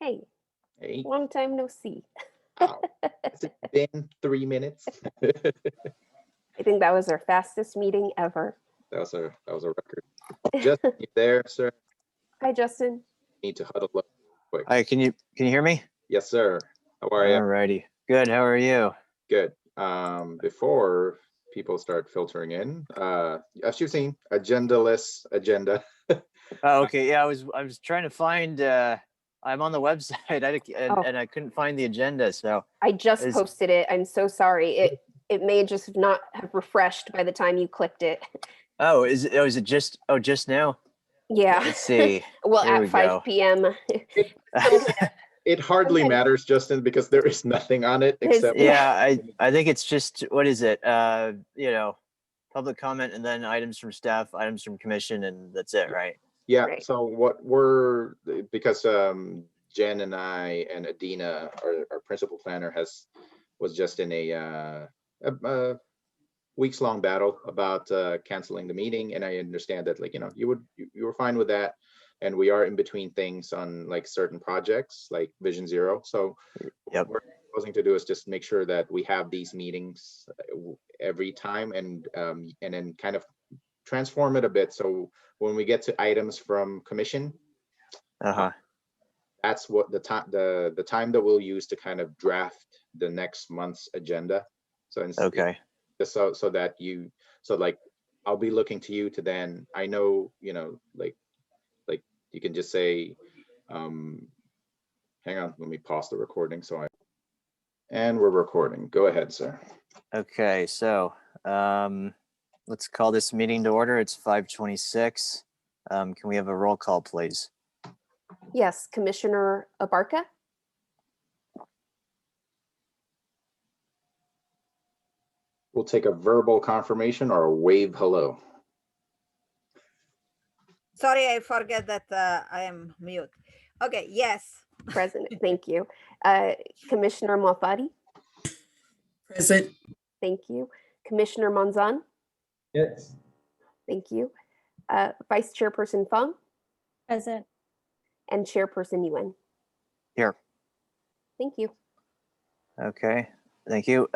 Hey, Hey, long time no see. wow. Has it been 3 minutes? I think that was our fastest meeting ever. That was a record. Just you there, sir. Hi, Justin. Need to huddle up quick. Hi, can you hear me? Yes, sir. How are you? Alrighty. Good. How are you? Good. Before people start filtering in, as you've seen, agendaless agenda. Oh, okay. Yeah, I was trying to find I'm on the website and I couldn't find the agenda, so I just posted it. I'm so sorry. It may just not have refreshed by the time you clicked it. oh, is it just now? Yeah. Let's see. Well, Here at we 5 go. p.m. It hardly Sometimes- matters, Justin, because there is nothing on it except Yeah, I think it's just, what is it? Public comment and then items from staff, items from commission, and that's it, right? yeah. Right. So because Jen and I and Adina, our principal planner, was just in a weeks-long battle about canceling the meeting, and I understand that, like, you were fine with that, and we are in between things on like certain projects like Vision Zero. So Yep. what we're proposing to do is just make sure that we have these meetings every time, and then kind of transform it a bit. So when we get to items from commission, that's what the time that we'll use to kind of draft the next month's agenda. So Okay. just so that like I'll be looking to you to then, I know, like you can just say, hang on, let me pause the recording. And we're recording. Go ahead, sir. Okay, so let's call this meeting to order. It's 5:26. Can we have a roll call, please? Yes, Commissioner Abarca. We'll take a verbal confirmation or a wave hello. Sorry, I forget that I am mute. Okay, yes. Present. Thank you. Commissioner Malfatti. Present. Thank you. Commissioner Monzon. Yes. Thank you. Vice Chairperson Fung. Present. And Chairperson Yuen. Here. Thank you. Okay, thank you.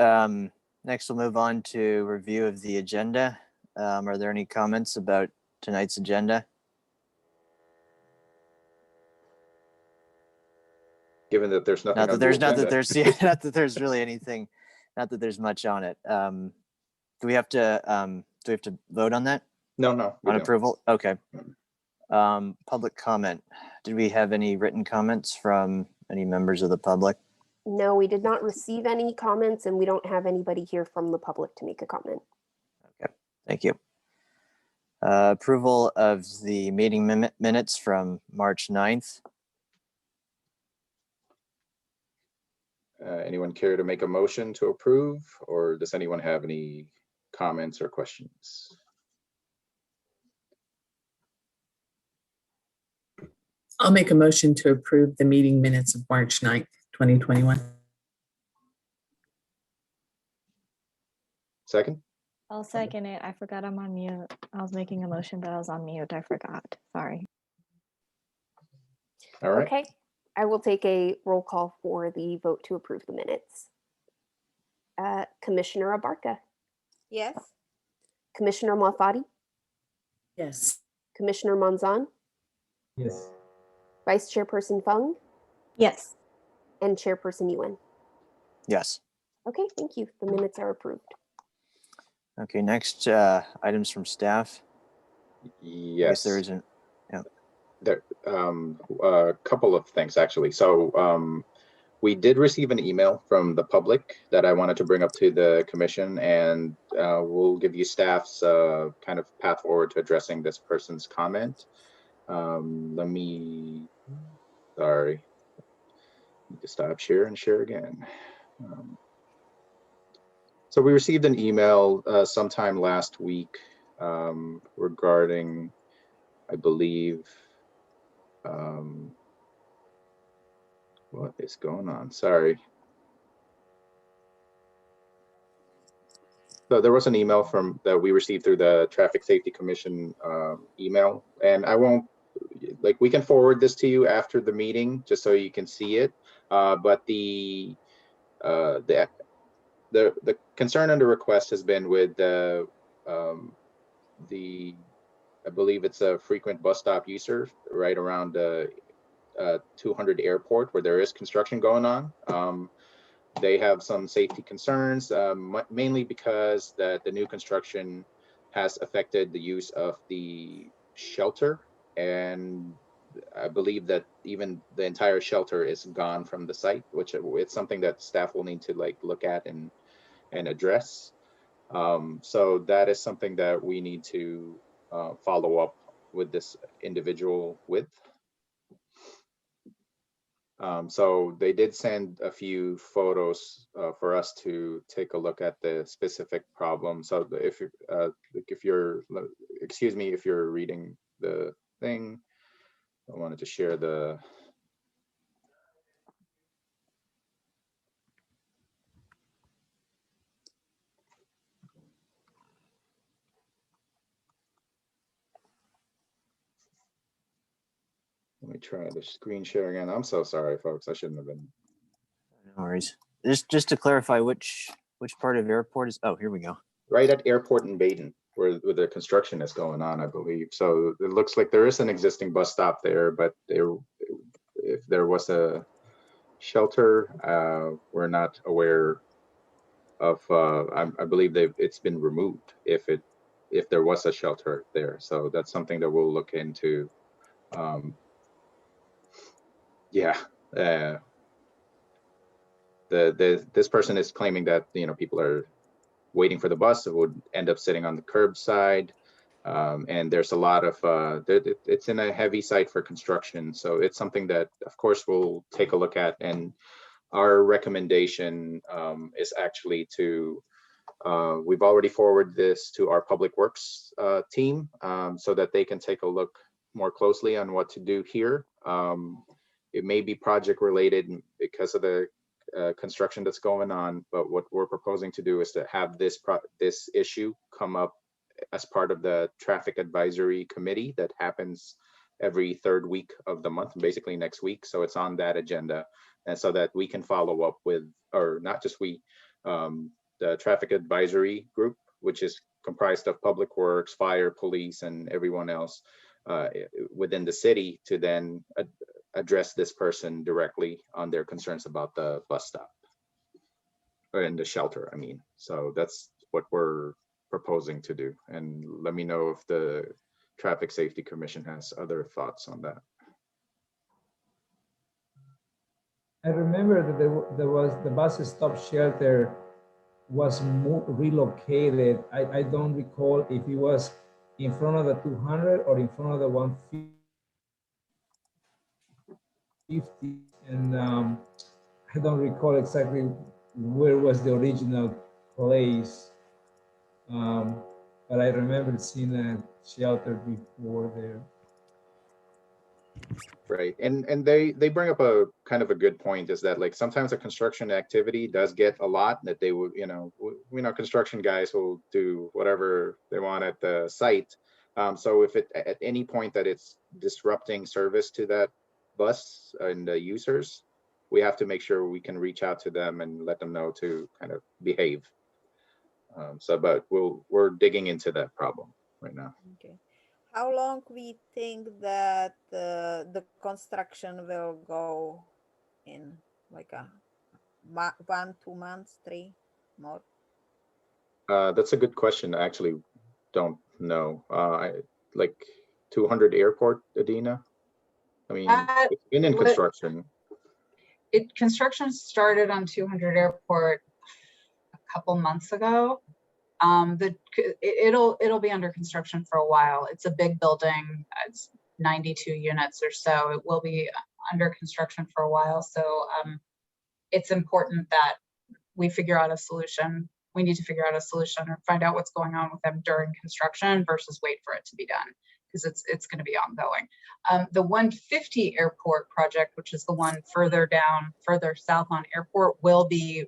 Next, we'll move on to review of the agenda. Are there any comments about tonight's agenda? Given that there's nothing. Not that there's really anything, not that there's much on it. Do we have to vote on that? No. On approval? Okay. Public comment. Did we have any written comments from any members of the public? No, we did not receive any comments, and we don't have anybody here from the public to make a comment. Okay, thank you. Approval of the meeting minutes from March 9th. Anyone care to make a motion to approve, or does anyone have any comments or questions? I'll make a motion to approve the meeting minutes of March 9th, 2021. Second? I'll second it. I forgot I'm on mute. I was making a motion, but I was on mute. I forgot. Sorry. All right. Okay. I will take a roll call for the vote to approve the minutes. Commissioner Abarca. Yes. Commissioner Malfatti. Yes. Commissioner Monzon. Yes. Vice Chairperson Fung. Yes. And Chairperson Yuen. Yes. Okay, thank you. The minutes are approved. Okay, next, items from staff. I Yes. guess there isn't. Yeah. There, a couple of things actually. So we did receive an email from the public that I wanted to bring up to the commission, and we'll give you staff's kind of path forward to addressing this person's comment. Sorry, need to stop share and share again. So we received an email sometime last week regarding, I believe, what is going on? Sorry. So there was an email that we received through the Traffic Safety Commission email, and I won't like we can forward this to you after the meeting just so you can see it. But the concern under request has been with the I believe it's a frequent bus stop user right around 200 airport where there is construction going on. They have some safety concerns, mainly because the new construction has affected the use of the shelter, and I believe that even the entire shelter is gone from the site, which it's something that staff will need to like look at and address. So that is something that we need to follow up with this individual with. So they did send a few photos for us to take a look at the specific problem. So if you're, excuse me, if you're reading the thing, I wanted to share the. Let me try the screen share again. I'm so sorry, folks. I shouldn't have been. No worries. Just to clarify, which part of airport is? Oh, here we go. Right at airport in Baden, where the construction is going on, I believe. So it looks like there is an existing bus stop there, but if there was a shelter, we're not aware of. I believe it's been removed if there was a shelter there. So that's something that we'll look into. Yeah. This person is claiming that people are waiting for the bus. It would end up sitting on the curbside, and there's a lot of it's in a heavy site for construction, so it's something that of course we'll take a look at. And our recommendation is actually to we've already forwarded this to our public works team so that they can take a look more closely on what to do here. It may be project related because of the construction that's going on, but what we're proposing to do is to have this issue come up as part of the traffic advisory committee that happens every third week of the month, basically next week. So it's on that agenda, and so that we can follow up with, or not just we, the traffic advisory group, which is comprised of public works, fire, police, and everyone else within the city, to then address this person directly on their concerns about the bus stop and the shelter, I mean. So that's what we're proposing to do. And let me know if the Traffic Safety Commission has other thoughts on that. I remember that there was the bus stop shelter was relocated. I don't recall if it was in front of the 200 or in front of the 150. And I don't recall exactly where was the original place, but I remember seeing a shelter before there. Right, and they bring up a kind of a good point, is that like sometimes a construction activity does get a lot that they would, we know construction guys will do whatever they want at the site. So if it at any point that it's disrupting service to that bus and the users, we have to make sure we can reach out to them and let them know to kind of behave. But we're digging into that problem right now. Okay. How long we think that the construction will go in? Like a 1, 2 months, 3 more? That's a good question. I actually don't know. I like 200 airport, Adina. I mean, it's been in construction. Construction started on 200 airport a couple months ago. It'll be under construction for a while. It's a big building. It's 92 units or so. It will be under construction for a while. So it's important that we figure out a solution. We need to figure out a solution or find out what's going on with them during construction versus wait for it to be done, because it's going to be ongoing. The 150 airport project, which is the one further south on airport, will be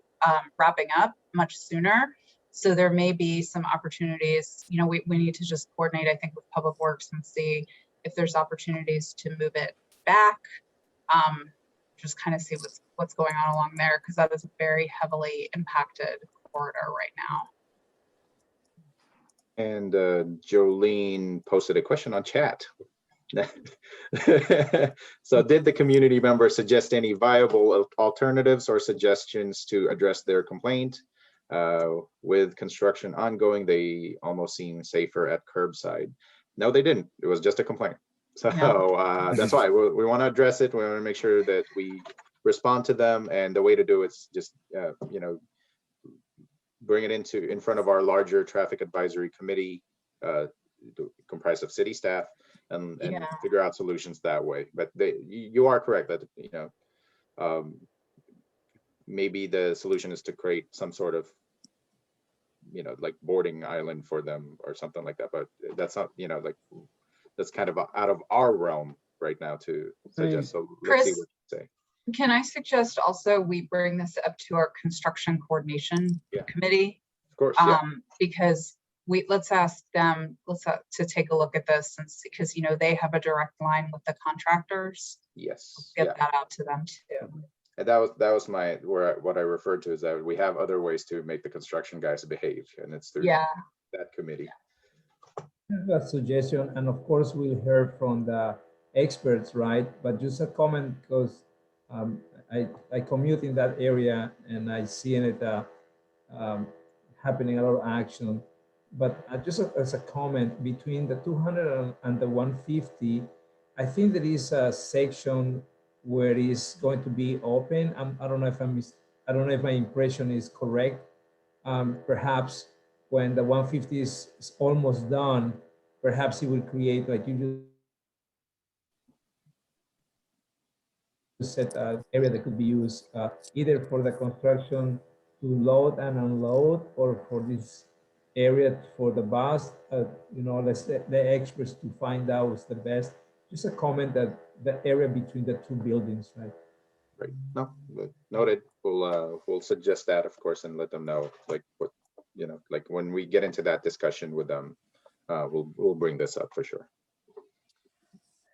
wrapping up much sooner. So there may be some opportunities. We need to just coordinate, I think, with Public Works and see if there's opportunities to move it back, just kind of see what's going on along there, because that is a very heavily impacted corridor right now. And Jolene posted a question on chat. So did the community member suggest any viable alternatives or suggestions to address their complaint? With construction ongoing, they almost seem safer at curbside. No, they didn't. It was just a complaint. So that's why we want to address it. We want to make sure that we respond to them, and the way to do it's just you know, bring it in front of our larger traffic advisory committee comprised of city staff, and figure out solutions that way. But you are correct that, you know, maybe the solution is to create some sort of, you know, like boarding island for them or something like that. But that's not, you know, like, that's kind of out of our realm right now to suggest. So let's see what you say. Can I suggest also we bring this up to our construction coordination committee? Of course, because let's ask them to take a look at this, and because, you know, they have a direct line with the contractors. Yes. Get that out to them too. And that was what I referred to, is that we have other ways to make the construction guys behave, and it's through that committee. A suggestion, and of course we'll hear from the experts, right? But just a comment, because I commute in that area and I see it happening, a lot of action. But just as a comment, between the 200 and the 150, I think there is a section where it's going to be open. I don't know if my impression is correct. Perhaps when the 150 is almost done, perhaps it will create, like you just said, an area that could be used either for the construction to load and unload, or for this area for the bus. You know, let's the experts to find out what's the best. Just a comment that the area between the two buildings, right? Right. No, noted. We'll suggest that, of course, and let them know, like, what, you know, like when we get into that discussion with them, we'll bring this up for sure.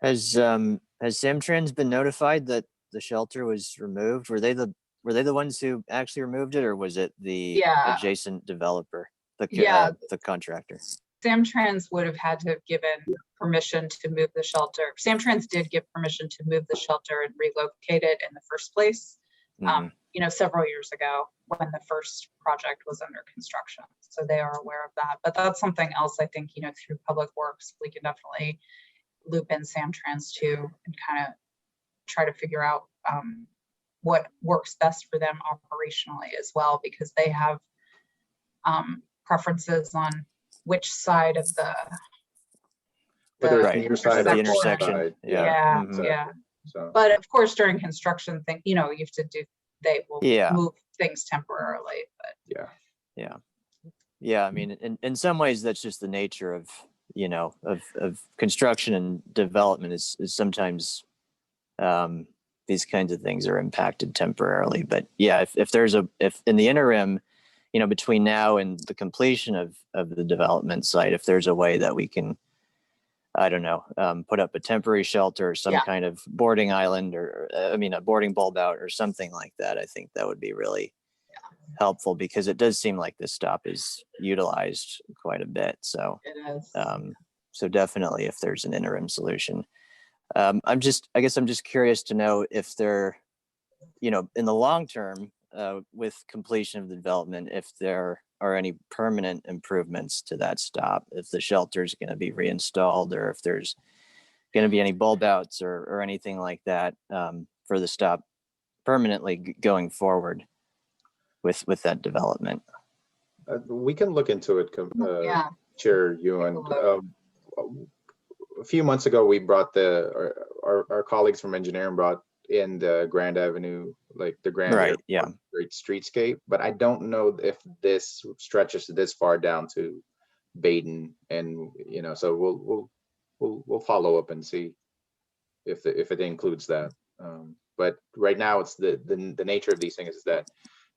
Has Samtrans been notified that the shelter was removed? Were they the ones who actually removed it, or was it the adjacent developer, the contractor? Samtrans would have had to have given permission to move the shelter. Samtrans did give permission to move the shelter and relocate it in the first place, you know, several years ago when the first project was under construction. So they are aware of that. But that's something else, I think, you know, through Public Works, we can definitely loop in Samtrans too, and kind of try to figure out what works best for them operationally as well, because they have preferences on which side of the Whether it's near side or intersection. Yeah. So, but of course, during construction, you know, you have to do. They will move things temporarily. But yeah. I mean, in some ways, that's just the nature of, you know, of construction and development. Is sometimes these kinds of things are impacted temporarily. But yeah, if in the interim, you know, between now and the completion of the development site, if there's a way that we can, I don't know, put up a temporary shelter or some kind of boarding island, or a boarding bulb out or something like that, I think that would be really helpful, because it does seem like this stop is utilized quite a bit. So it is. So definitely, if there's an interim solution, I guess I'm just curious to know if there, you know, in the long term, with completion of the development, if there are any permanent improvements to that stop, if the shelter is going to be reinstalled, or if there's going to be any bulb outs or anything like that for the stop permanently going forward with that development. We can look into it, Chair Ewan. A few months ago, we brought our colleagues from engineering brought in the Grand Avenue, like the Grand Great Streetscape, but I don't know if this stretches this far down to Baden, and you know, so we'll follow up and see if it includes that. But right now, it's the nature of these things is that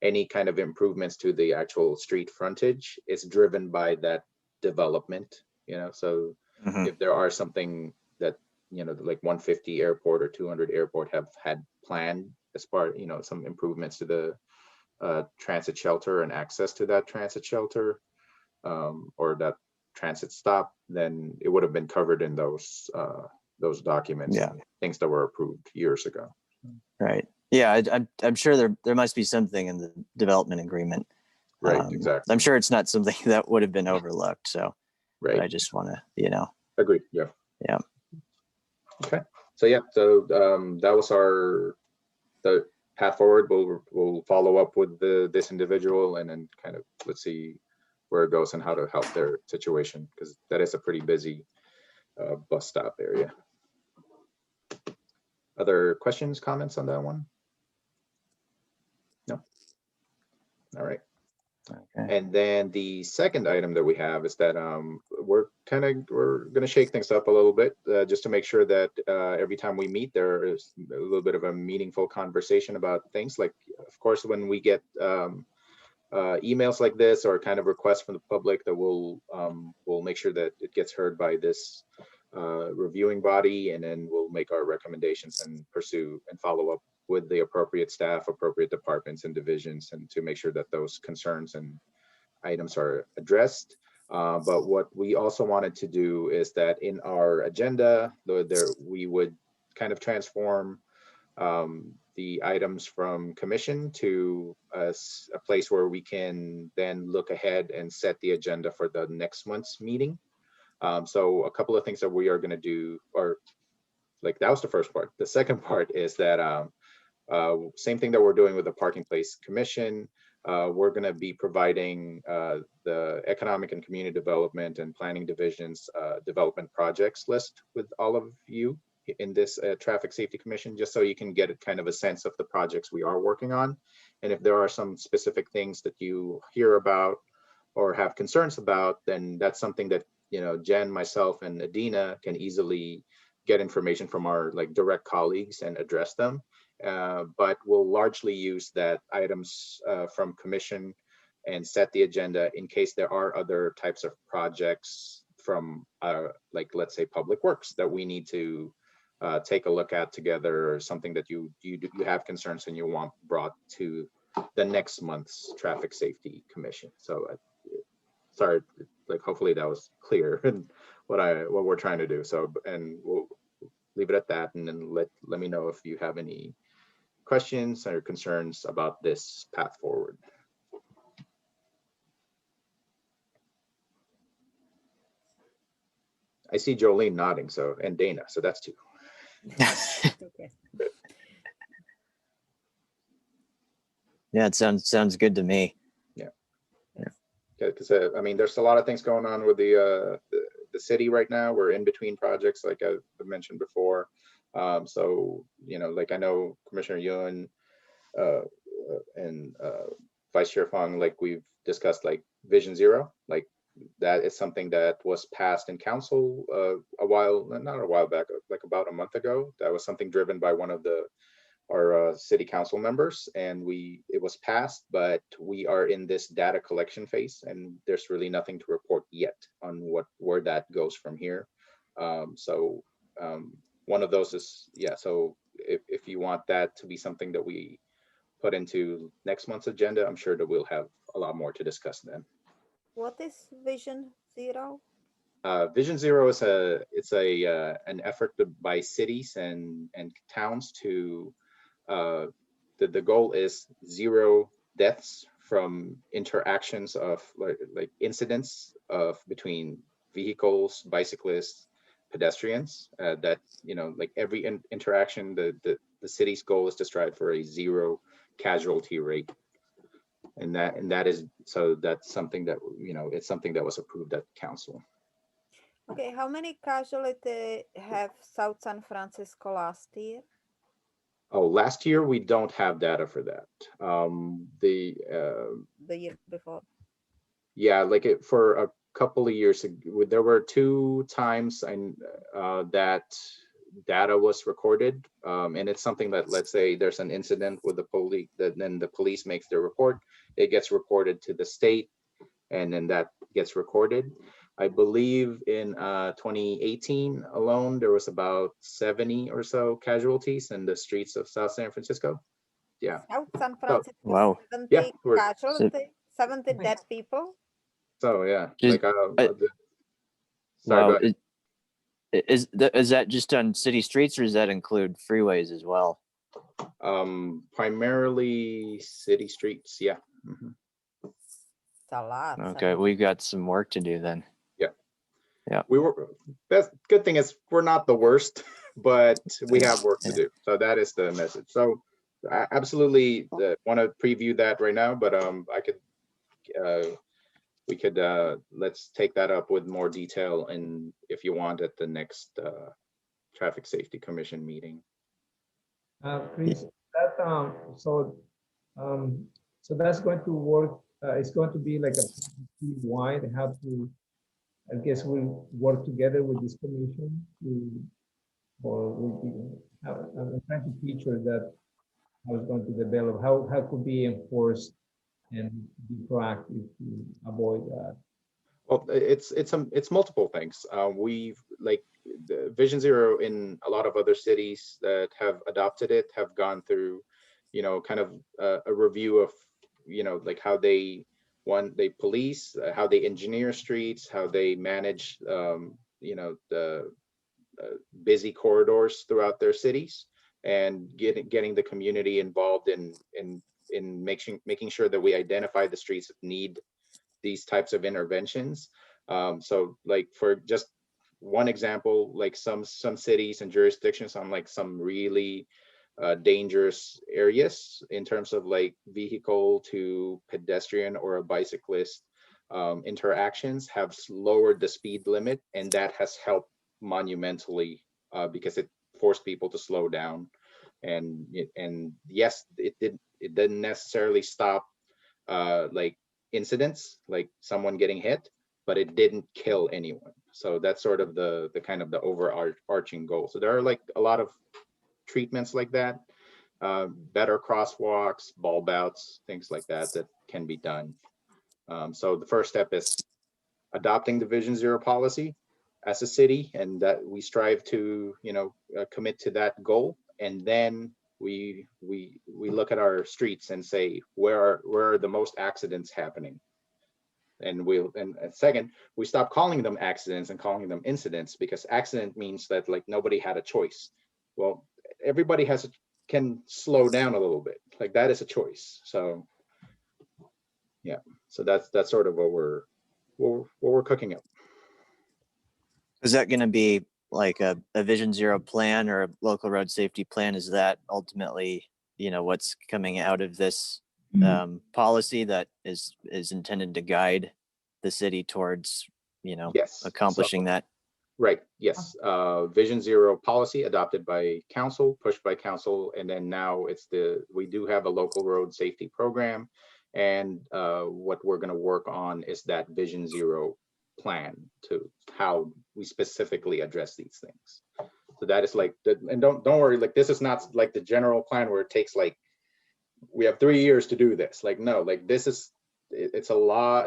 any kind of improvements to the actual street frontage is driven by that development, you know. So if there are something that like 150 airport or 200 airport have had planned as part, some improvements to the transit shelter and access to that transit shelter, or that transit stop, then it would have been covered in those documents. Yeah. And things that were approved years ago. Right. Yeah, I'm sure there must be something in the development agreement. Right, exactly. I'm sure it's not something that would have been overlooked. So, right. I just want to, Agree. Yeah. Yeah. Okay. So yeah. So that was the path forward. We'll follow up with this individual and then kind of let's see where it goes and how to help their situation, because that is a pretty busy bus stop area. Other questions, comments on that one? No. All right. Okay. And then the second item that we have is that we're going to shake things up a little bit just to make sure that every time we meet, there is a little bit of a meaningful conversation about things. Like, of course, when we get emails like this or kind of requests from the public, that we'll make sure that it gets heard by this reviewing body, and then we'll make our recommendations and pursue and follow up with the appropriate staff, appropriate departments and divisions, and to make sure that those concerns and items are addressed. But what we also wanted to do is that in our agenda, we would kind of transform the items from commission to a place where we can then look ahead and set the agenda for the next month's meeting. So a couple of things that we are going to do, or like that was the first part. The second part is that same thing that we're doing with the Parking Place Commission. We're going to be providing the Economic and Community Development and Planning Division's development projects list with all of you in this Traffic Safety Commission, just so you can get kind of a sense of the projects we are working on. And if there are some specific things that you hear about or have concerns about, then that's something that, Jen, myself, and Adina can easily get information from our direct colleagues and address them. But we'll largely use that items from commission and set the agenda in case there are other types of projects from let's say public works that we need to take a look at together, or something that you have concerns and you want brought to the next month's Traffic Safety Commission. So sorry, hopefully that was clear in what we're trying to do. So, and we'll leave it at that, and then let me know if you have any questions or concerns about this path forward. I see Jolene nodding, and Dana, so that's two. Okay. Yeah, it sounds good to me. Because I mean, there's a lot of things going on with the city right now. We're in between projects, like I mentioned before. So I know Commissioner Yuen and Vice Chair Fong, we've discussed, Vision Zero, that is something that was passed in council not a while back, about a month ago. That was something driven by one of our city council members, and it was passed, but we are in this data collection phase, and there's really nothing to report yet on where that goes from here. So one of those is, so if you want that to be something that we put into next month's agenda, I'm sure that we'll have a lot more to discuss then. What is Vision Zero? Vision Zero is an effort by cities and towns to the goal is 0 deaths from interactions of incidents between vehicles, bicyclists, pedestrians. That every interaction, the city's goal is to strive for a 0 casualty rate, and that is, so that's something that it's something that was approved at council. Okay, how many casualties have South San Francisco last year? Oh, last year we don't have data for that. The year before. Yeah, for a couple of years there were 2 times that data was recorded, and it's something that, let's say there's an incident with the police, then the police makes their report, it gets reported to the state, and then that gets recorded. I believe in 2018 alone, there was about 70 or so casualties in the streets of South San Francisco. Yeah. South San Francisco, Wow. 70 Yeah, we're- casualty, 70 dead people. So yeah, Just- sorry, Wow. go ahead. Is that just on city streets, or does that include freeways as well? Primarily city streets. Yeah. Mhm. It's a lot. Okay, we've got some work to do then. Best good thing is we're not the worst, but we have work to do. So that is the message. So I absolutely want to preview that right now, but we could let's take that up with more detail, and if you want, at the next Traffic Safety Commission meeting. Chris, that so that's going to work. It's going to be like a wide. How to, I guess we'll work together with this commission or we'll be. I'm trying to picture that how it's going to develop. How could be enforced and be proactive to avoid that. Well, it's multiple things. We've like the Vision Zero in a lot of other cities that have adopted it have gone through, kind of a review of, like how they police, how they engineer streets, how they manage, the busy corridors throughout their cities, and getting the community involved in making sure that we identify the streets that need these types of interventions. So like for just one example, like some cities and jurisdictions on like some really dangerous areas in terms of like vehicle to pedestrian or a bicyclist interactions have lowered the speed limit, and that has helped monumentally because it forced people to slow down. And yes, it didn't necessarily stop like incidents like someone getting hit, but it didn't kill anyone. So that's sort of the kind of the overarching goal. So there are like a lot of treatments like that, better crosswalks, bulb outs, things like that can be done. So the first step is adopting the Vision Zero policy as a city, and that we strive to commit to that goal. And then we look at our streets and say where are the most accidents happening, and second, we stop calling them accidents and calling them incidents, because accident means that like nobody had a choice. Well, everybody can slow down a little bit, like that is a choice. So yeah, so that's sort of what we're cooking up. Is that going to be like a Vision Zero plan or a local road safety plan? Is that ultimately, what's coming out of this policy that is intended to guide the city towards, Yes, accomplishing that? Right. Yes. Vision Zero policy adopted by council, pushed by council, and then now we do have a local road safety program, and what we're going to work on is that Vision Zero plan to how we specifically address these things. So that is like and don't worry, like this is not like the general plan where it takes like we have 3 years to do this. Like no, like this is it's a long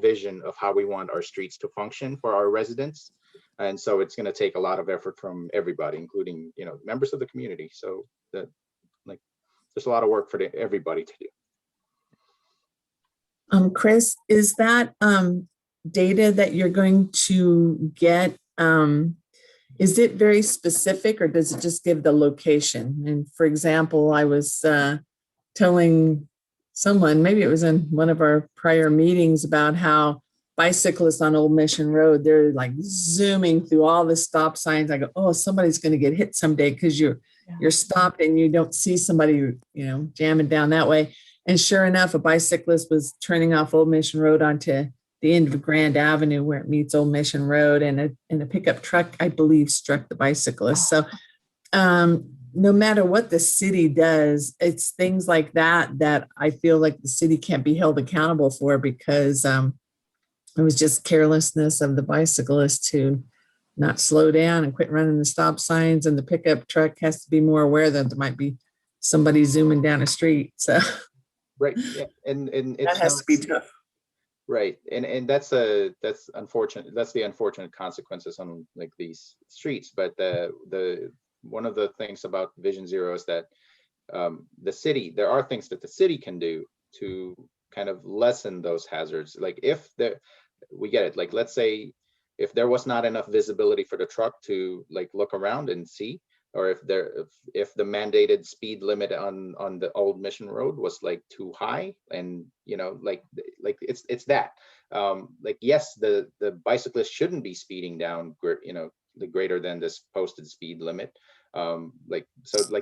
vision of how we want our streets to function for our residents, and so it's going to take a lot of effort from everybody, including members of the community. So that like there's a lot of work for everybody to do. Chris, is that data that you're going to get, is it very specific, or does it just give the location? And for example, I was telling someone, maybe it was in one of our prior meetings, about how bicyclists on Old Mission Road, they're like zooming through all the stop signs. I go, oh, somebody's going to get hit someday because you're stopped and you don't see somebody, jamming down that way. And sure enough, a bicyclist was turning off Old Mission Road onto the end of Grand Avenue where it meets Old Mission Road, and a pickup truck, I believe, struck the bicyclist. So no matter what the city does, it's things like that I feel like the city can't be held accountable for, because it was just carelessness of the bicyclist to not slow down and quit running the stop signs, and the pickup truck has to be more aware that there might be somebody zooming down a street. So right, yeah, and that has to be tough. Right, and that's unfortunate. That's the unfortunate consequences on like these streets. But the one of the things about Vision Zero is that the city, there are things that the city can do to kind of lessen those hazards. Like if we get it. Like let's say if there was not enough visibility for the truck to like look around and see, or if the mandated speed limit on the old Mission Road was like too high, and like it's that like yes, the bicyclist shouldn't be speeding down the greater than this posted speed limit. Like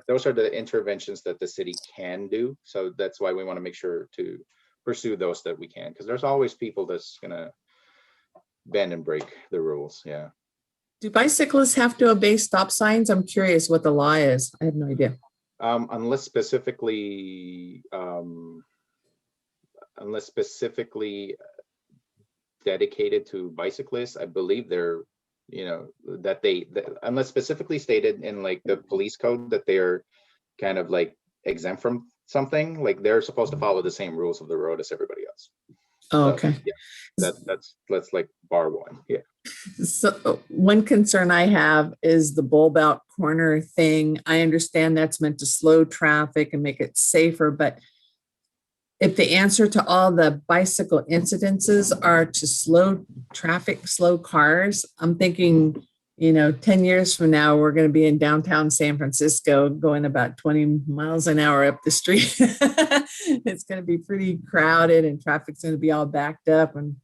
those are the interventions that the city can do. So that's why we want to make sure to pursue those that we can, because there's always people that's gonna bend and break the rules. Yeah. Do bicyclists have to obey stop signs? I'm curious what the law is. I have no idea. Unless specifically dedicated to bicyclists, I believe they're, unless specifically stated in like the police code that they're kind of like exempt from something, like they're supposed to follow the same rules of the road as everybody else. Oh, So, okay. yeah, that's like bar one. Yeah. So one concern I have is the bulb out corner thing. I understand that's meant to slow traffic and make it safer, but if the answer to all the bicycle incidences are to slow traffic, slow cars, I'm thinking, 10 years from now, we're going to be in downtown San Francisco going about 20 miles an hour up the street. It's going to be pretty crowded and traffic's going to be all backed up, and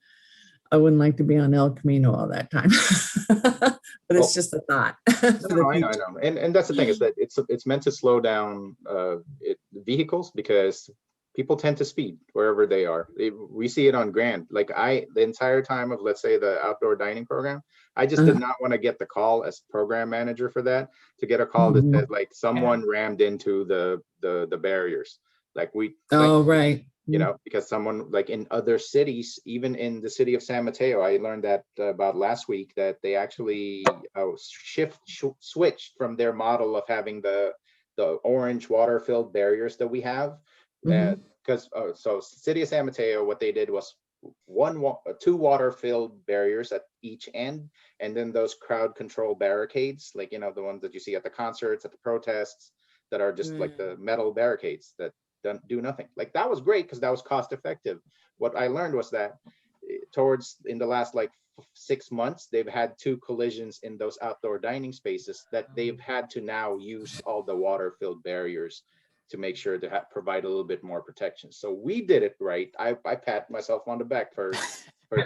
I wouldn't like to be on El Camino all that time. But it's just a thought. No, I know. And that's the thing, is that it's meant to slow down vehicles, because people tend to speed wherever they are. We see it on Grand. Like the entire time of, let's say, the outdoor dining program, I just did not want to get the call as program manager for that, to get a call that said like someone rammed into the barriers. Like right. Because someone, like in other cities, even in the city of San Mateo, I learned that about last week, that they actually switched from their model of having the orange water-filled barriers that we have. Because so city of San Mateo, what they did was two water-filled barriers at each end, and then those crowd control barricades, like the ones that you see at the concerts, at the protests, that are just like the metal barricades that don't do nothing. Like that was great because that was cost effective. What I learned was that in the last like 6 months, they've had 2 collisions in those outdoor dining spaces that they've had to now use all the water-filled barriers to make sure to provide a little bit more protection. So we did it right. I pat myself on the back for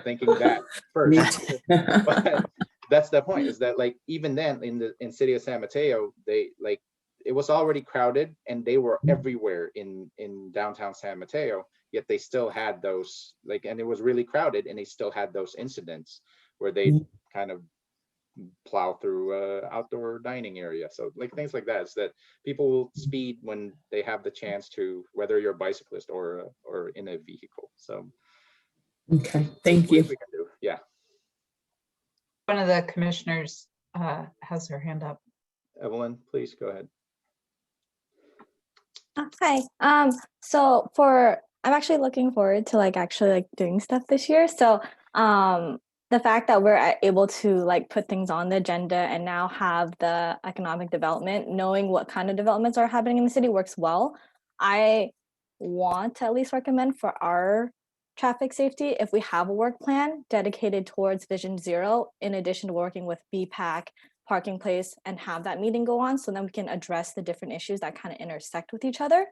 thinking that first. But that's the point, is that like even then in city of San Mateo, they like it was already crowded and they were everywhere in downtown San Mateo, yet they still had those and it was really crowded, and they still had those incidents where they kind of plow through outdoor dining area. So like things like that, is that people will speed when they have the chance to, whether you're a bicyclist or in a vehicle. So okay, thank you. We can do. Yeah. One of the commissioners has her hand up. Evelyn, please go ahead. Hi. So I'm actually looking forward to actually doing stuff this year. So the fact that we're able to put things on the agenda and now have the economic development, knowing what kind of developments are happening in the city works well. I want to at least recommend for our traffic safety, if we have a work plan dedicated towards Vision Zero, in addition to working with BPAC, Parking Place, and have that meeting go on, so then we can address the different issues that kind of intersect with each other.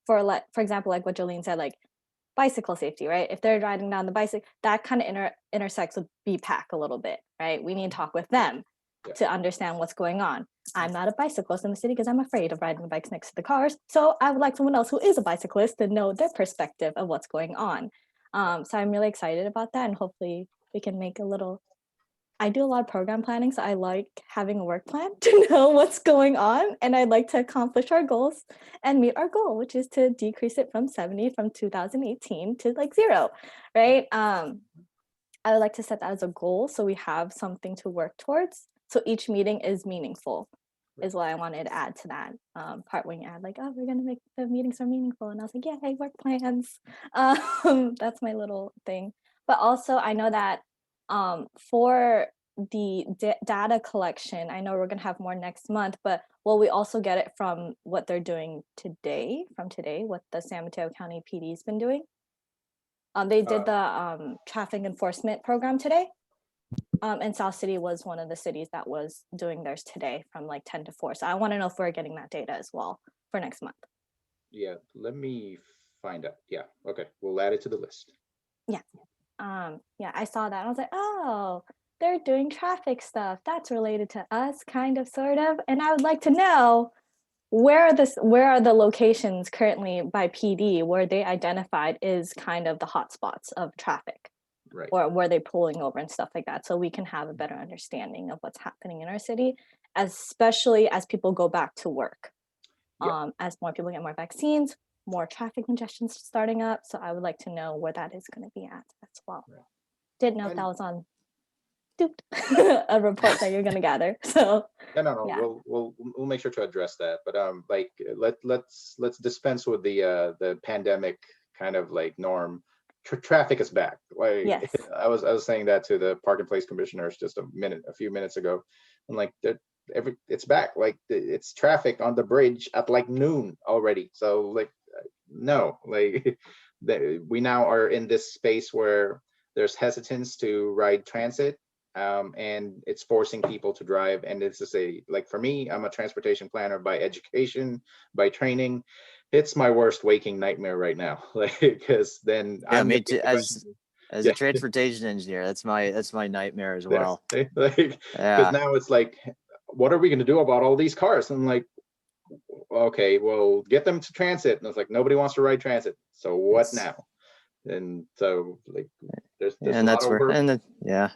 For example, like what Jolene said, bicycle safety, right? If they're riding down the bicycle, that kind of intersects with BPAC a little bit, right? We need to talk with them to understand what's going on. I'm not a bicyclist in the city because I'm afraid of riding the bikes next to the cars. So I would like someone else who is a bicyclist to know their perspective of what's going on. So I'm really excited about that, and hopefully we can make I do a lot of program planning, so I like having a work plan to know what's going on, and I'd like to accomplish our goals and meet our goal, which is to decrease it from 70 from 2018 to 0, right? I would like to set that as a goal so we have something to work towards. So each meeting is meaningful, is what I wanted to add to that part when you add we're gonna make the meetings more meaningful, and I was like, yeah, hey, work plans. That's my little thing. But also, I know that for the data collection, I know we're going to have more next month, but will we also get it from what they're doing today, what the San Mateo County PD's been doing? They did the traffic enforcement program today. And South City was one of the cities that was doing theirs today from like 10 to 4. So I want to know if we're getting that data as well for next month. Yeah, let me find out. Yeah, okay, we'll add it to the list. Yeah. Yeah, I saw that. I was like, oh, they're doing traffic stuff. That's related to us, kind of, sort of. And I would like to know where are the locations currently by PD where they identified is kind of the hotspots of traffic, Right. or where they're pulling over and stuff like that, so we can have a better understanding of what's happening in our city, especially as people go back to work. Yeah. As more people get more vaccines, more traffic congestion starting up. So I would like to know where that is going to be at as well. Right. Didn't know if And- that was on a report that you're going to gather. So No. yeah. We'll make sure to address that. But like let's dispense with the pandemic kind of like norm. Traffic is back. Like Yes. I was saying that to the Park and Place commissioners just a few minutes ago. I'm like, it's back. Like it's traffic on the bridge at like noon already. So like no, like we now are in this space where there's hesitance to ride transit. And it's forcing people to drive. And it's just like for me, I'm a transportation planner by education, by training. It's my worst waking nightmare right now. Like, because then Yeah, I'm me too. As Yeah. a transportation engineer, that's my nightmare as well. like, Yeah. because now it's like, what are we going to do about all these cars? And I'm like, okay, well, get them to transit. And it's like, nobody wants to ride transit. So what now? And so like there's And a lot that's of where work. and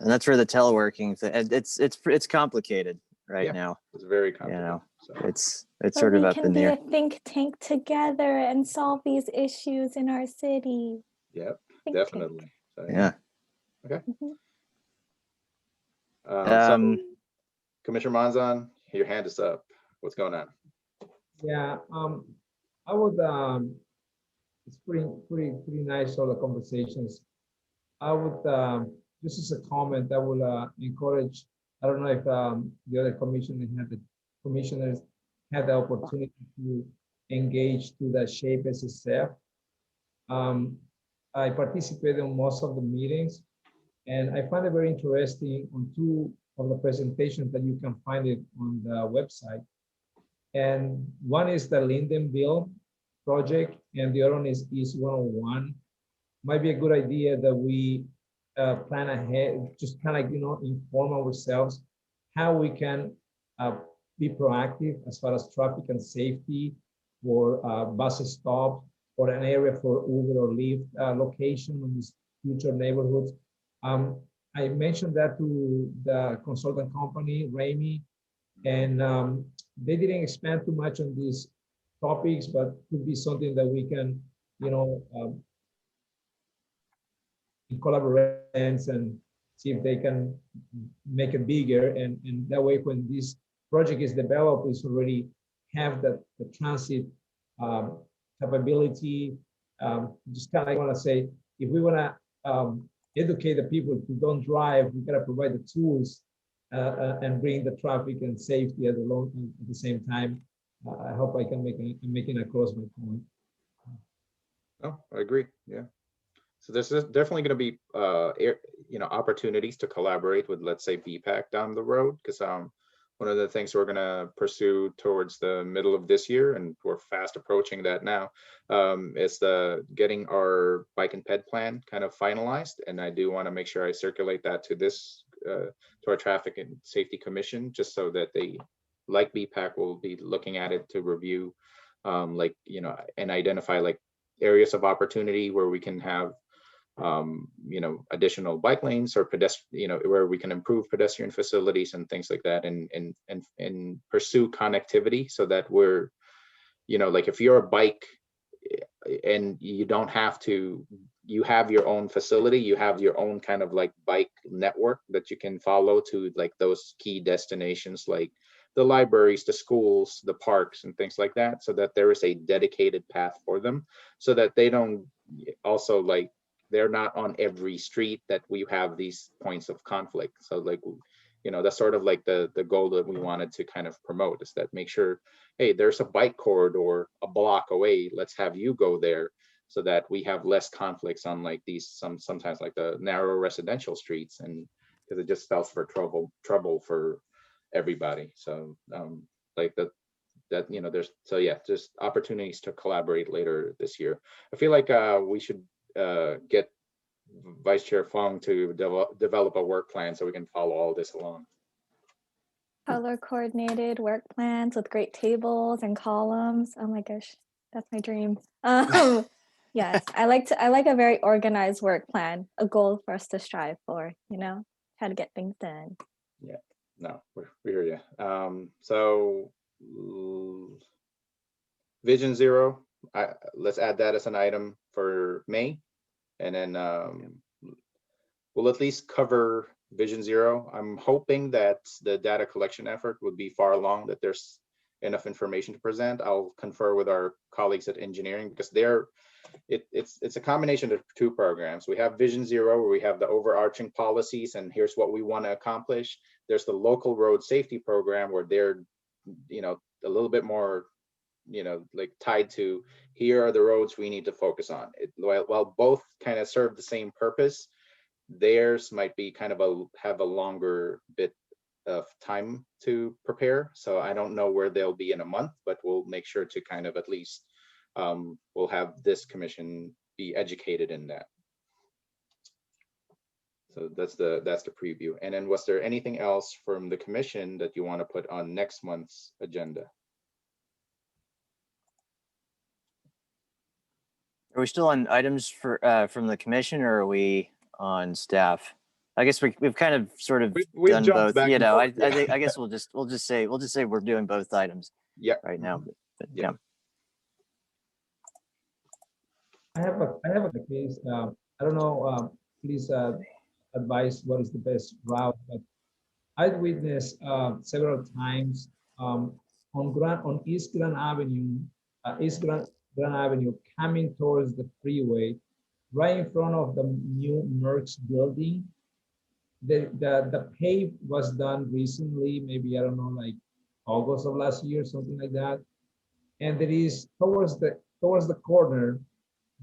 that's where the teleworking thing, it's complicated right Yeah. now. It's very complicated. You know, So. it's So sort of we up can in be the a air. think tank together and solve these issues in our city. Yep, Think definitely. So, Yeah. Okay. Mhm. So Commissioner Monzon, your hand is up. What's going on? Yeah, I would, it's pretty nice, all the conversations. I would, just as a comment, I would encourage, I don't know if the other commissioners had the opportunity to engage to the SHAPE SSF. I participated in most of the meetings, and I find it very interesting on two of the presentations that you can find it on the website. And one is the Lindenville project, and the other one is East 101. Might be a good idea that we plan ahead, just kind of, inform ourselves how we can be proactive as far as traffic and safety for bus stop or an area for Uber or Lyft location in these future neighborhoods. I mentioned that to the consultant company, Ramey, and they didn't expand too much on these topics, but could be something that we can, collaborate and see if they can make it bigger. And that way, when this project is developed, we already have the transit capability. Just kind of want to say, if we want to educate the people who don't drive, we got to provide the tools and bring the traffic and safety at the same time. I hope I can making across my point. Oh, I agree. Yeah. So there's definitely going to be opportunities to collaborate with, let's say, BPAC down the road, because one of the things we're going to pursue towards the middle of this year, and we're fast approaching that now, is getting our bike and ped plan kind of finalized. And I do want to make sure I circulate that to to our Traffic and Safety Commission, just so that they, like BPAC, will be looking at it to review, and identify like areas of opportunity where we can have additional bike lanes or where we can improve pedestrian facilities and things like that, and pursue connectivity, so that we're, like if you're a bike and you don't have to, you have your own facility, you have your own kind of like bike network that you can follow to like those key destinations, like the libraries, the schools, the parks, and things like that, so that there is a dedicated path for them, so that they don't also like they're not on every street that we have these points of conflict. So like, you know, that's sort of like the goal that we wanted to kind of promote, is that make sure, hey, there's a bike corridor a block away, let's have you go there, so that we have less conflicts on like these sometimes like the narrow residential streets, and because it just spells for trouble for everybody. So like that you know, there's, so yeah, just opportunities to collaborate later this year. I feel like we should get Vice Chair Fong to develop a work plan so we can follow all this along. Color coordinated work plans with great tables and columns. Oh my gosh, that's my dream. Yes, I like a very organized work plan, a goal for us to strive for, you know, try to get things done. Yeah, no, we hear you. So Vision Zero, let's add that as an item for May, and then we'll at least cover Vision Zero. I'm hoping that the data collection effort would be far along, that there's enough information to present. I'll confer with our colleagues at engineering, because it's a combination of two programs. We have Vision Zero, where we have the overarching policies and here's what we want to accomplish. There's the local road safety program, where they're, you know, a little bit more, you know, like tied to, here are the roads we need to focus on. While both kind of serve the same purpose, theirs might be kind of have a longer bit of time to prepare. So I don't know where they'll be in a month, but we'll make sure to kind of at least we'll have this commission be educated in that. So that's the preview. And then was there anything else from the commission that you want to put on next month's agenda? Are we still on items for from the commission, or are we on staff? I guess we've kind of sort of we've done jumped both. back You and know, forth, yeah. I think, I guess we'll just say we're doing both items. Yeah. Right now. But, Yeah. I have a case. I don't know. Please advise what is the best route. But I witnessed several times on East Grand Avenue, Grand Avenue, coming towards the freeway, right in front of the new Merck's building. The pave was done recently, maybe, I don't know, like August of last year, something like that. And there is towards the corner,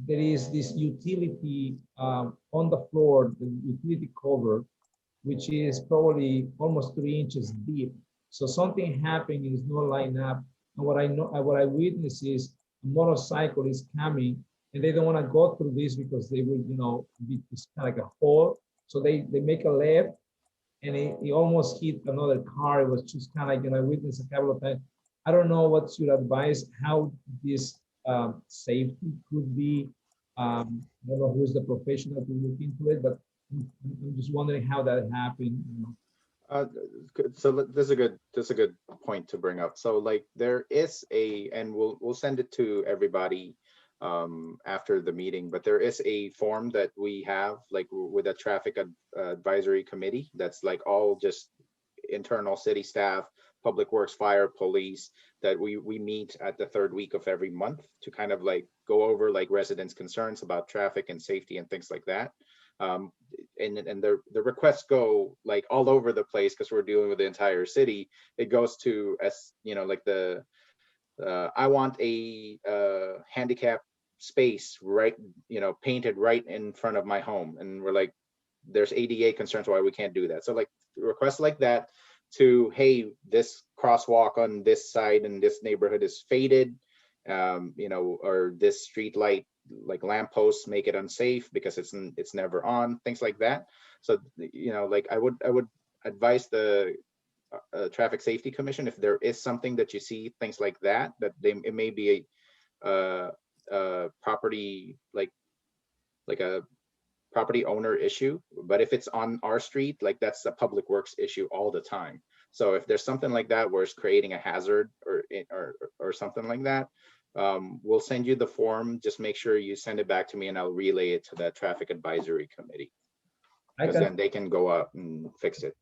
there is this utility on the floor, the utility cover, which is probably almost 3 inches deep. So something happening is not lined up. And what I witness is a motorcycle is coming, and they don't want to go through this because they will, you know, it's kind of like a hole. So they make a left, and he almost hit another car. It was just kind of like, you know, I witnessed a couple of times. I don't know what's your advice, how this safety could be. I don't know who's the professional to look into it, but I'm just wondering how that happened. You know? So this is a good point to bring up. So like there is and we'll send it to everybody after the meeting, but there is a form that we have like with a traffic advisory committee that's like all just internal city staff, public works, fire, police, that we meet at the third week of every month to kind of like go over like residents' concerns about traffic and safety and things like that. And the requests go like all over the place because we're dealing with the entire city. It goes to, as you know, like the I want a handicap space, right, you know, painted right in front of my home, and we're like, there's ADA concerns why we can't do that. So like requests like that to, hey, this crosswalk on this side in this neighborhood is faded, you know, or this street light, like lampposts, make it unsafe because it's never on, things like that. So you know, like I would advise the Traffic Safety Commission, if there is something that you see, things like that, it may be a property like a property owner issue, but if it's on our street, like that's a public works issue all the time. So if there's something like that where it's creating a hazard or something like that, we'll send you the form. Just make sure you send it back to me and I'll relay it to the traffic advisory committee, because then they can go out and fix it.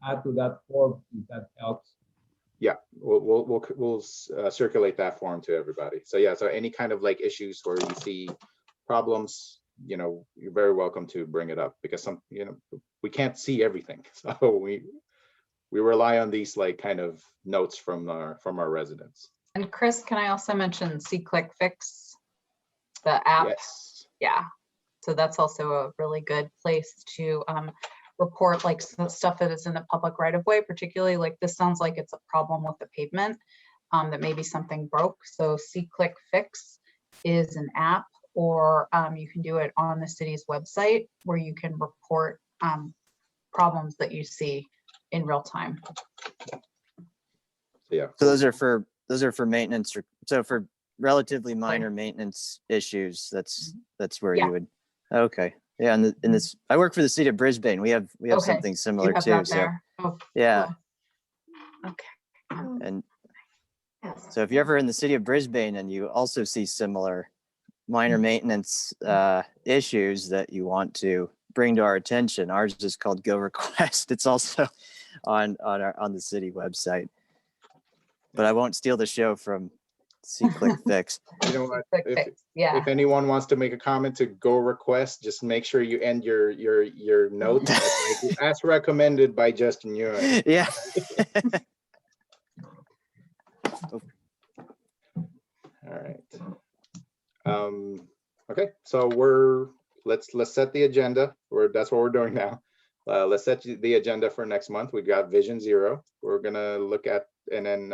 Add to that form if that helps. Yeah, we'll circulate that form to everybody. So yeah, so any kind of like issues where you see problems, you know, you're very welcome to bring it up, because some, you know, we can't see everything. So we rely on these like kind of notes from our residents. And Chris, can I also mention C-Click Fix, the app? Yes. Yeah. So that's also a really good place to report like some stuff that is in the public right of way, particularly like this sounds like it's a problem with the pavement, that maybe something broke. So C-Click Fix is an app, or you can do it on the city's website where you can report problems that you see in real time. Yeah. So those are for maintenance, or so for relatively minor maintenance issues. That's where Yeah. you would. Okay. Yeah. And in this, I work for the city of Brisbane. We have Okay, something You similar have too. that So there. Oh, yeah. cool. Okay. And Yes. so if you're ever in the city of Brisbane and you also see similar minor maintenance issues that you want to bring to our attention, ours is called Go Request. It's also on the city website. But I won't steal the show from C-Click Fix. You know what? Quick fix. Yeah. If anyone wants to make a comment to Go Request, just make sure you end your notes as recommended by Justin Ewan. Yeah. All right. Okay, so let's set the agenda. That's what we're doing now. Let's set the agenda for next month. We've got Vision Zero. We're gonna look at, and then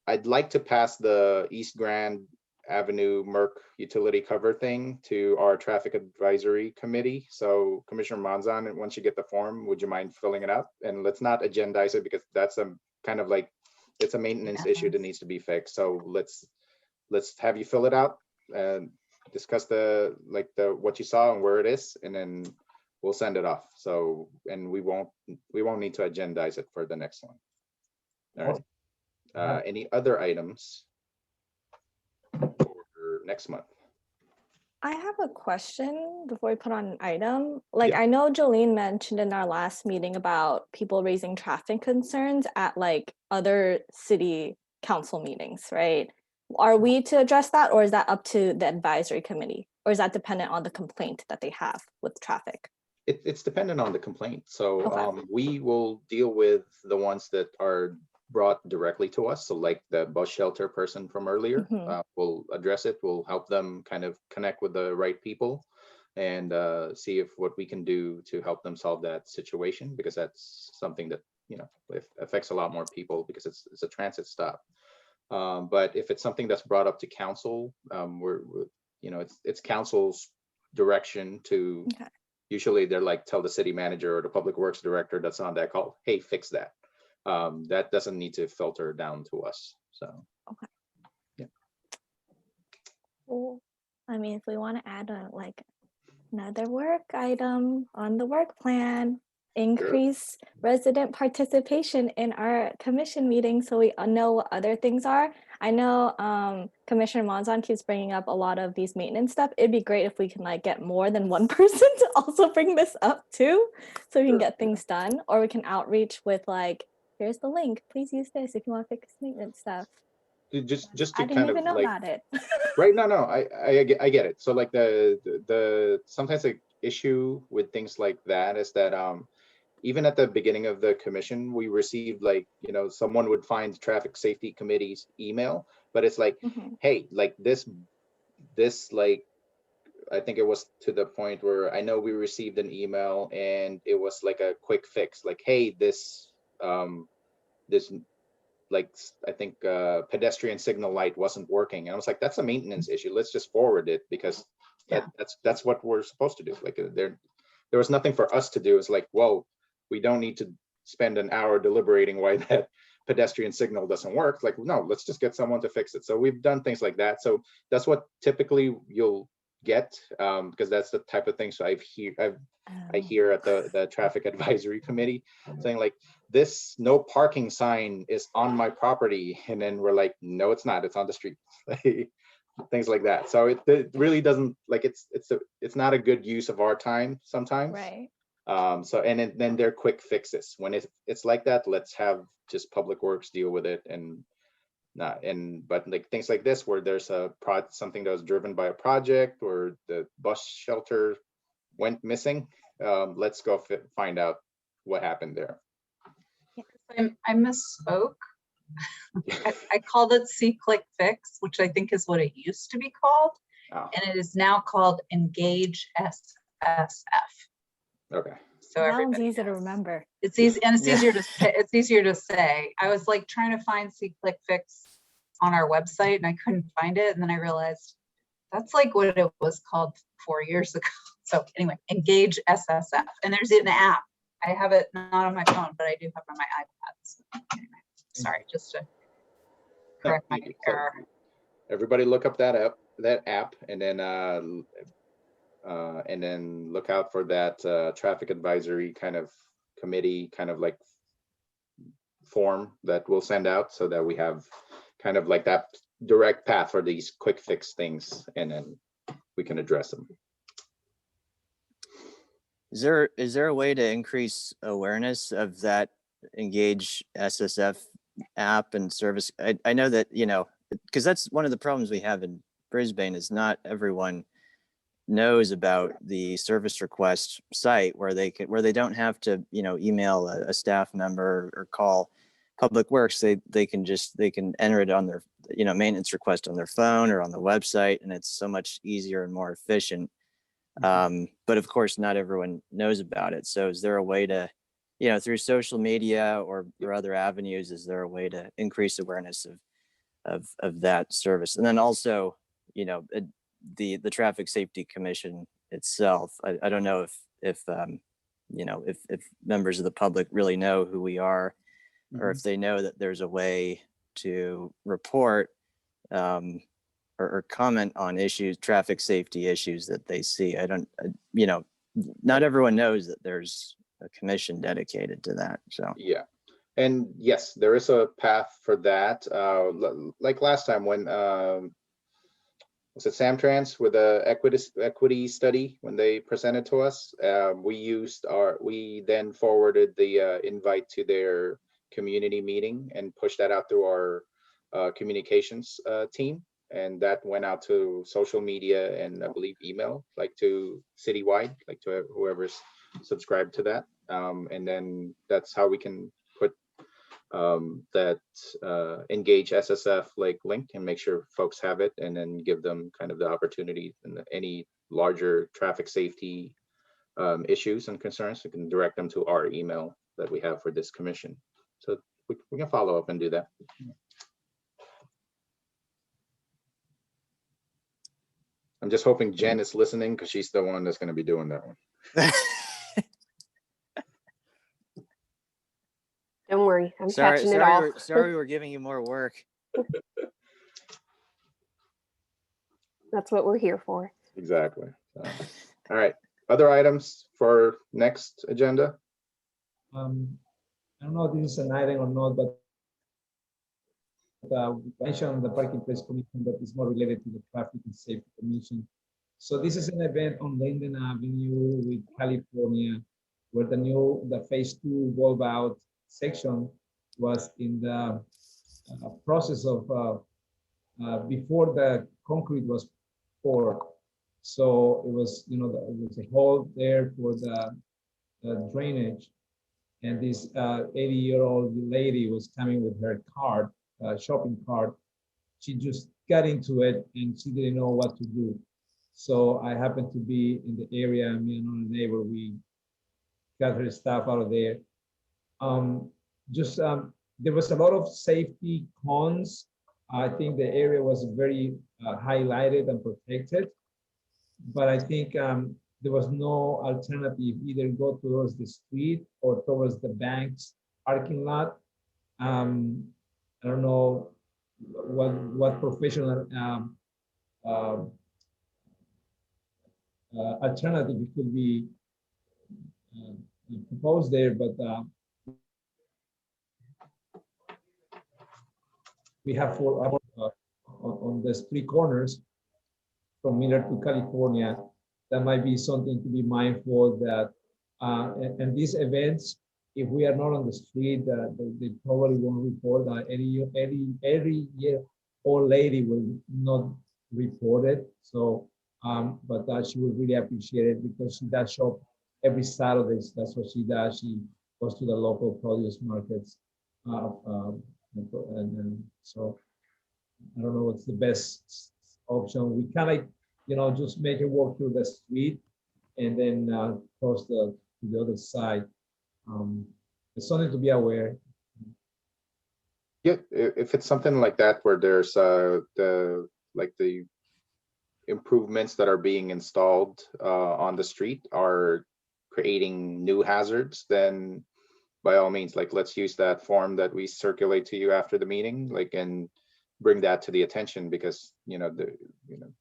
I'd like to pass the East Grand Avenue Merck utility cover thing to our traffic advisory committee. So Commissioner Monzon, once you get the form, would you mind filling it out? And let's not agendize it, because that's a kind of like, it's a maintenance issue that needs to be fixed. So let's have you fill it out and discuss what you saw and where it is, and then we'll send it off. So, and we won't need to agendize it for the next one. All right. Any other items for next month? I have a question before we put on an item. Like, Yeah. I know Jolene mentioned in our last meeting about people raising traffic concerns at like other city council meetings, right? Are we to address that, or is that up to the advisory committee? Or is that dependent on the complaint that they have with traffic? It's dependent on the complaint. So Okay. we will deal with the ones that are brought directly to us. So like the bus shelter person from earlier, we'll address it. We'll help them kind of connect with the right people and see if what we can do to help them solve that situation, because that's something that, you know, affects a lot more people, because it's a transit stop. But if it's something that's brought up to council, we're you know, it's council's direction to, Okay. usually they're like, tell the city manager or the public works director that's on that call, hey, fix that. That doesn't need to filter down to us. So, Okay. yeah. Well, I mean, if we want to add like another work item on the work plan, increase resident participation in our commission meetings so we know what other things are. I know Commissioner Monzon keeps bringing up a lot of these maintenance stuff. It'd be great if we can like get more than one person to also bring this up too, so we can get things done, or we can outreach with like, here's the link, please use this if you want to fix maintenance stuff. Just I to didn't kind even of know like, about it. right? No, I get it. So like the sometimes the issue with things like that is that even at the beginning of the commission, we received like, you know, someone would find traffic safety committee's email, but it's like, hey, like this like, I think it was to the point where I know we received an email and it was like a quick fix, like, hey, this like, I think pedestrian signal light wasn't working. And I was like, that's a maintenance issue. Let's just forward it, because that's what we're supposed to do. Like there was nothing for us to do. It's like, well, we don't need to spend an hour deliberating why that pedestrian signal doesn't work. Like, no, let's just get someone to fix it. So we've done things like that. So that's what typically you'll get, because that's the type of thing. So I hear at the traffic advisory committee saying like, this no parking sign is on my property, and then we're like, no, it's not, it's on the street. Things like that. So it really doesn't, like, it's not a good use of our time sometimes. Right. So and then they're quick fixes. When it's like that, let's have just public works deal with it, and but like things like this where there's something that was driven by a project or the bus shelter went missing, let's go find out what happened there. I misspoke. I called it See-Click Fix, which I think is what it used to be called. Oh, And it is now called Engage SSF. okay. So Sounds everybody easy to knows. remember. It's easy, and it's Yeah. easier to say. It's easier to say. I was like trying to find See-Click Fix on our website, and I couldn't find it. And then I realized that's like what it was called 4 years ago. So anyway, Engage SSF, and there's an app. I have it not on my phone, but I do have it on my iPad. So anyway, sorry, just to correct my So error. everybody look up that app, and then look out for that traffic advisory kind of committee, kind of like form that we'll send out, so that we have kind of like that direct path for these quick fix things, and then we can address them. Is there a way to increase awareness of that Engage SSF app and service? I know that, because that's one of the problems we have in Brisbane is not everyone knows about the service request site where they don't have to, email a staff member or call Public Works. They can enter it on their, maintenance request on their phone or on the website, and it's so much easier and more efficient. But of course, not everyone knows about it. So is there a way to, through social media or other avenues, is there a way to increase awareness of that service? And then also, the Traffic Safety Commission itself. I don't know if members of the public really know who we are, or if they know that there's a way to report or comment on traffic safety issues that they see. Not everyone knows that there's a commission dedicated to that. So Yeah, and yes, there is a path for that. Like last time when was it Samtrans with the equity study when they presented to us, we then forwarded the invite to their community meeting and pushed that out through our communications team. And that went out to social media and I believe email, like to citywide, like to whoever's subscribed to that. And then that's how we can put that Engage SSF link and make sure folks have it, and then give them kind of the opportunity and any larger traffic safety issues and concerns. We can direct them to our email that we have for this commission. So we can follow up and do that. I'm just hoping Jen is listening, because she's the one that's going to be doing that one. Don't worry, I'm catching it all. Sorry, we're giving you more work. That's what we're here for. Exactly. All right. Other items for next agenda? I don't know if this is an item or not, but we mentioned the Parking Place Commission that is more related to the Traffic and Safety Commission. So this is an event on Linden Avenue with California, where the phase 2 valve out section was in the process of before the concrete was poured. So it was, there was a hole there for the drainage. And this 80-year-old lady was coming with her cart, shopping cart. She just got into it and she didn't know what to do. So I happened to be in the area, me and another neighbor, we got her stuff out of there. There was a lot of safety cons. I think the area was very highlighted and protected, but I think there was no alternative, either go towards the street or towards the bank's parking lot. I don't know what professional alternative could be proposed there, but we have four on the street corners from Miller to California. That might be something to be mindful that, and these events, if we are not on the street, they probably won't report. Every year, old lady will not report it. So, but she would really appreciate it because she does shop every Saturday. That's what she does. She goes to the local produce markets. And so I don't know what's the best option. We kind of, just make it walk through the street and then cross to the other side. It's something to be aware. Yeah, if it's something like that where there's the improvements that are being installed on the street are creating new hazards, then by all means, let's use that form that we circulate to you after the meeting, and bring that to the attention, because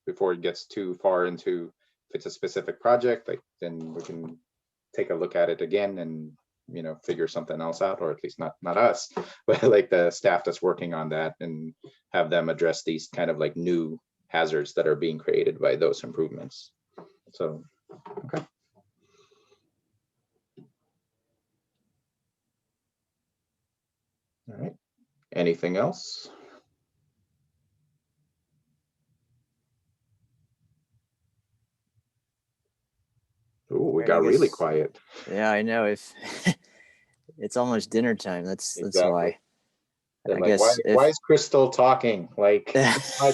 before it gets too far into, if it's a specific project, then we can take a look at it again and figure something else out, or at least not us, but the staff that's working on that, and have them address these kind of new hazards that are being created by those improvements. So, okay. All right. Anything else? Oh, we got really quiet. Yeah, I know. If it's almost dinner time, that's why. Then I guess why is Crystal talking? My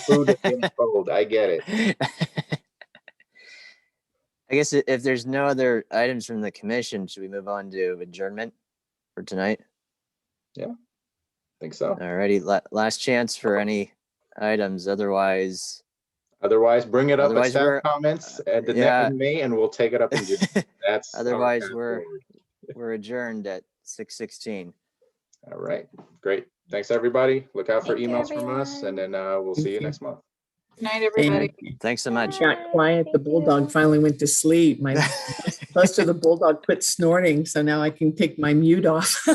food is getting cold. I get it. I guess if there's no other items from the commission, should we move on to adjournment for tonight? Yeah, I think so. Alrighty, last chance for any items. Otherwise, bring it up at Otherwise, staff we're- comments at the yeah. next May, and we'll take it up in June. That's our otherwise path we're forward. adjourned at 6:16. All right, great. Thanks, everybody. Look out for Thank you, emails from us, and then we'll see you next month. Good night, everybody. Thanks so much. Got quiet. The Thank bulldog you. finally went to sleep. My Buster, the bulldog, quit snorting, so now I can take my mute off.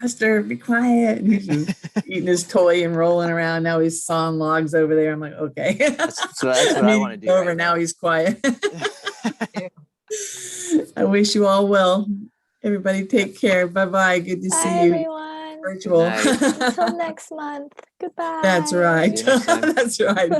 Buster, be quiet. And he's eating his toy and rolling around. Now he's sawing logs over there. I'm like, okay. That's what I want to do. Over right now, he's quiet. Yeah. I wish you all well. Everybody take care. Bye-bye. Good to Bye, see you. everyone. Virtual. Good night. Until next month. Goodbye. That's right. See you next time. That's right.